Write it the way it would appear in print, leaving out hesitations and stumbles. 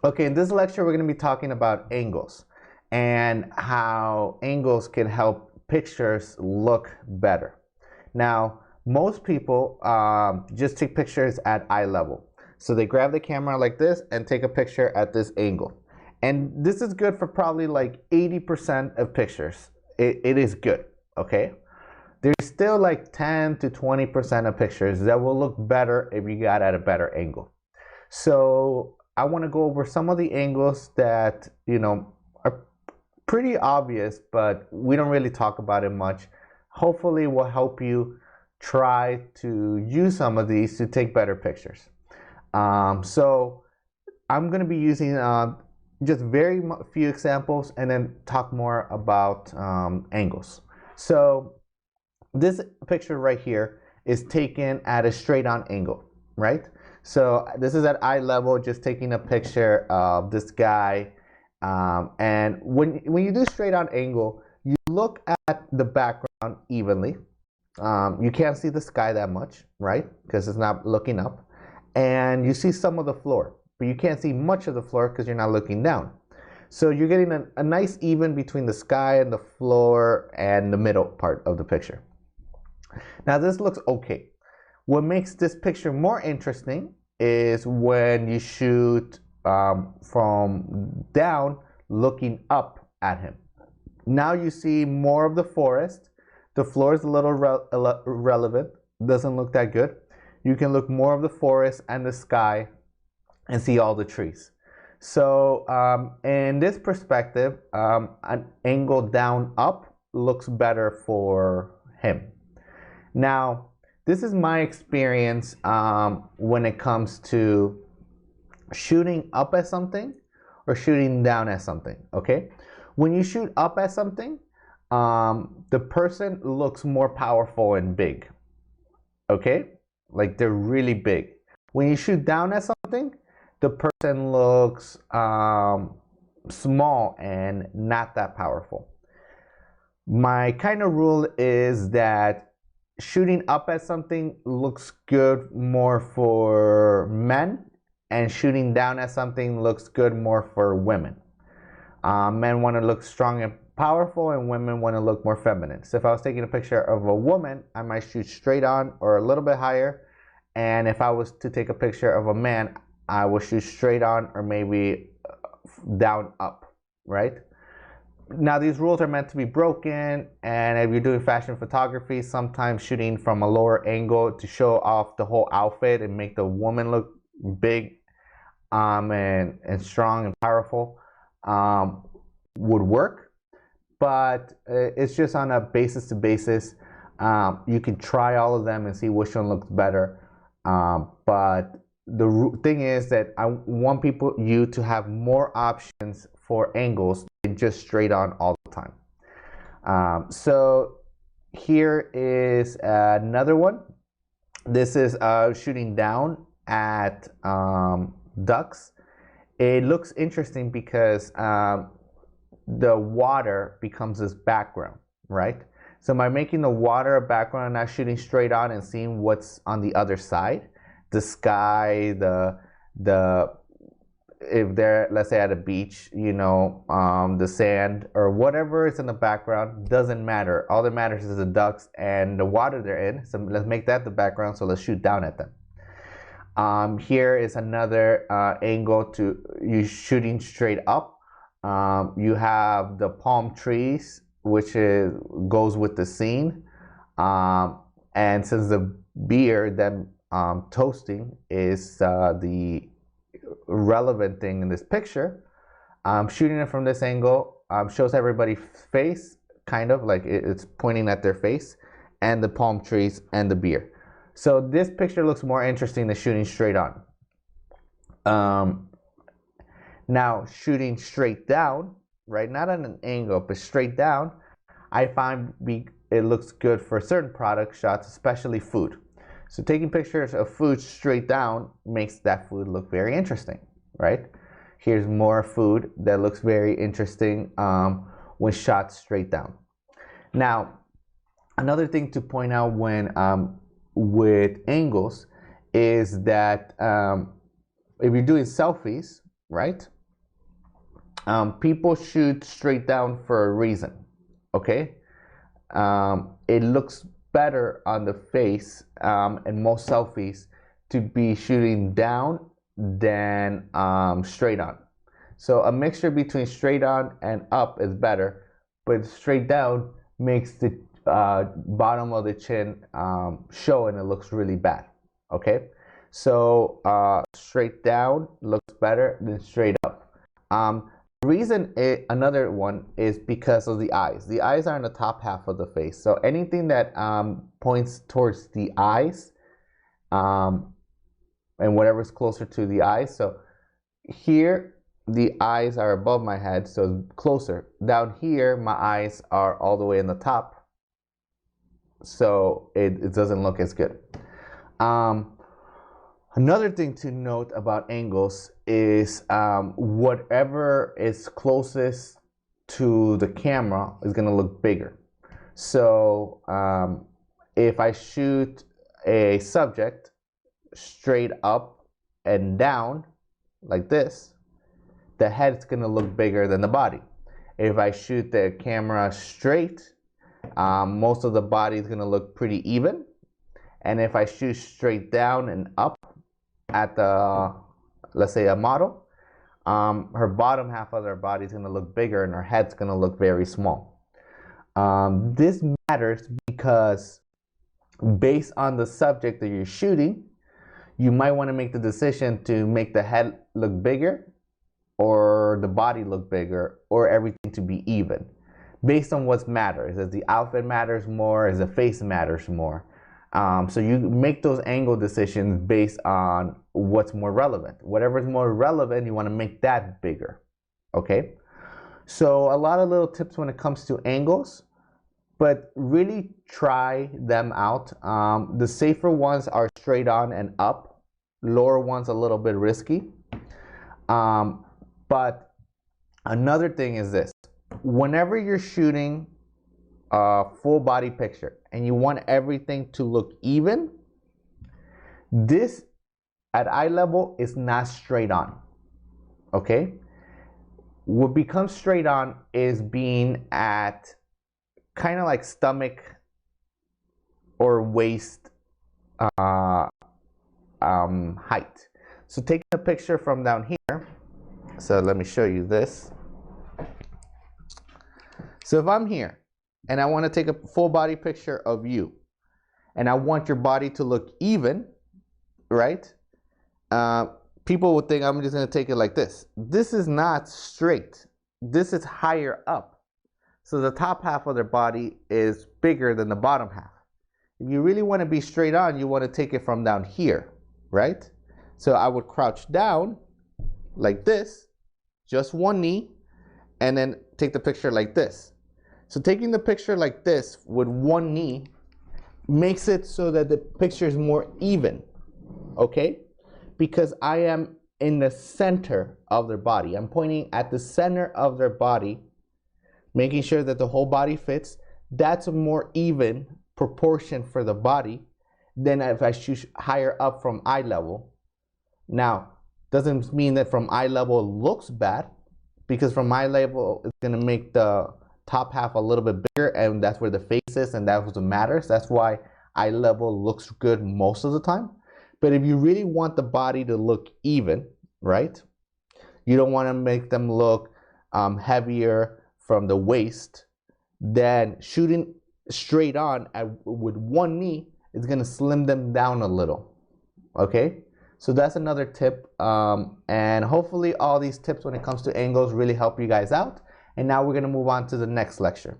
Okay, in this lecture, we're going to be talking about angles and how angles can help pictures look better. Now, most people just take pictures at eye level. So they grab the camera like this and take a picture at this angle. And this is good for probably like 80% of pictures. It is good, okay? There's still like 10 to 20% of pictures that will look better if you got at a better angle. So I want to go over some of the angles that, are pretty obvious, but we don't really talk about it much. Hopefully will help you try to use some of these to take better pictures. So I'm going to be using just very few examples and then talk more about angles. So this picture right here is taken at a straight on angle, right? So this is at eye level, just taking a picture of this guy. And when you do straight on angle, you look at the background evenly. You can't see the sky that much, right? Because it's not looking up. And you see some of the floor, but you can't see much of the floor because you're not looking down. So you're getting a nice even between the sky and the floor and the middle part of the picture. Now this looks okay. What makes this picture more interesting is when you shoot from down looking up at him. Now you see more of the forest. The floor is a little irrelevant, doesn't look that good. You can look more of the forest and the sky and see all the trees. So in this perspective, an angle down up looks better for him. Now, this is my experience when it comes to shooting up at something or shooting down at something, okay? When you shoot up at something, the person looks more powerful and big, okay? Like they're really big. When you shoot down at something, the person looks small and not that powerful. My kind of rule is that shooting up at something looks good more for men, and shooting down at something looks good more for women. Men want to look strong and powerful, and women want to look more feminine. So if I was taking a picture of a woman, I might shoot straight on or a little bit higher. And if I was to take a picture of a man, I would shoot straight on or maybe down up, right? Now these rules are meant to be broken, and if you're doing fashion photography, sometimes shooting from a lower angle to show off the whole outfit and make the woman look big and strong and powerful would work, but it's just on a basis to basis. You can try all of them and see which one looks better, but the thing is that I want you to have more options for angles than just straight on all the time. So here is another one. This is shooting down at ducks. It looks interesting because the water becomes this background, right? So by making the water a background and not shooting straight on and seeing what's on the other side, the sky, the if they're, let's say, at a beach, the sand or whatever is in the background doesn't matter. All that matters is the ducks and the water they're in. So let's make that the background. So let's shoot down at them. Here is another angle to you shooting straight up. You have the palm trees, which goes with the scene. And since the beer then toasting is the relevant thing in this picture, shooting it from this angle shows everybody's face, kind of like it's pointing at their face, and the palm trees and the beer. So this picture looks more interesting than shooting straight on. Now shooting straight down, right, not at an angle but straight down, I find it looks good for certain product shots, especially food. So taking pictures of food straight down makes that food look very interesting, right? Here's more food that looks very interesting when shot straight down. Now, another thing to point out when with angles is that if you're doing selfies, right? People shoot straight down for a reason, okay? It looks better on the face in most selfies to be shooting down than straight on. So a mixture between straight on and up is better, but straight down makes the bottom of the chin show, and it looks really bad. Okay, so straight down looks better than straight up. The reason another one is because of the eyes. The eyes are in the top half of the face, so anything that points towards the eyes and whatever's closer to the eyes. So here the eyes are above my head, so closer. Down here, my eyes are all the way in the top, so it doesn't look as good. Another thing to note about angles is whatever is closest to the camera is going to look bigger. So if I shoot a subject straight up and down like this, the head's going to look bigger than the body. If I shoot the camera straight, most of the body is going to look pretty even. And if I shoot straight down and up at the, let's say, a model, her bottom half of her body is going to look bigger and her head's going to look very small. This matters because based on the subject that you're shooting, you might want to make the decision to make the head look bigger or the body look bigger, or everything to be even, based on what matters. As the outfit matters more, as the face matters more. So you make those angle decisions based on what's more relevant. Whatever's more relevant, you want to make that bigger. Okay? So a lot of little tips when it comes to angles, but really try them out. The safer ones are straight on and up. Lower ones a little bit risky. But another thing is this. Whenever you're shooting a full body picture and you want everything to look even, this at eye level is not straight on. Okay? What becomes straight on is being at kind of like stomach or waist height. So taking a picture from down here, so let me show you this. So if I'm here and I want to take a full body picture of you and I want your body to look even, right? People would think I'm just going to take it like this. This is not straight. This is higher up. So the top half of their body is bigger than the bottom half. If you really want to be straight on, you want to take it from down here, right? So I would crouch down like this, just one knee, and then take the picture like this. So taking the picture like this with one knee makes it so that the picture is more even, okay? Because I am in the center of their body. I'm pointing at the center of their body, making sure that the whole body fits. That's a more even proportion for the body than if I shoot higher up from eye level. Now, doesn't mean that from eye level it looks bad, because from eye level it's going to make the top half a little bit bigger, and that's where the face is, and that's what matters. That's why eye level looks good most of the time. But if you really want the body to look even, right? You don't want to make them look heavier from the waist, then shooting straight on with one knee is going to slim them down a little. Okay? So that's another tip, and hopefully all these tips when it comes to angles really help you guys out. And now we're going to move on to the next lecture.